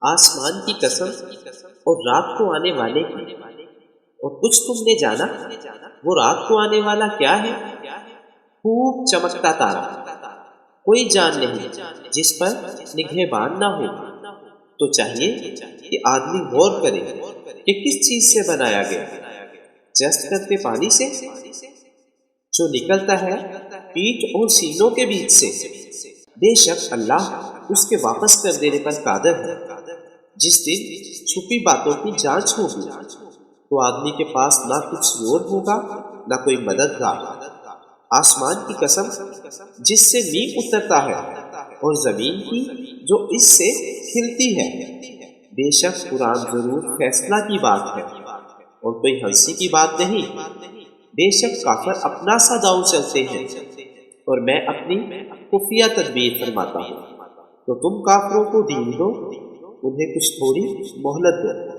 آسمان کی قسم اور رات کو آنے والے کی، اور کچھ تم نے جانا وہ رات کو آنے والا کیا ہے؟ خوب چمکتا تارا، کوئی جان نہیں جس پر نگہبان نہ ہو۔ تو چاہیے کہ آدمی غور کرے کہ کس چیز سے بنایا گیا، جست کرتے پانی سے جو نکلتا ہے پیٹھ اور سینوں کے بیچ سے۔ بے شک اللہ اس کے واپس کر دینے پر قادر ہے۔ جس دن چھپی باتوں کی جانچ ہوگی تو آدمی کے پاس نہ کچھ زور ہوگا نہ کوئی مددگار۔ آسمان کی قسم جس سے مینہ اترتا ہے، اور زمین کی جو اس سے کھلتی ہے۔ بے شک قرآن ضرور فیصلہ کی بات ہے اور کوئی ہنسی کی بات نہیں۔ بے شک کافر اپنا سا داؤ چلتے ہیں اور میں اپنی خفیہ تدبیر فرماتا ہوں۔ تو تم کافروں کو دین دو، انہیں کچھ تھوڑی مہلت دو۔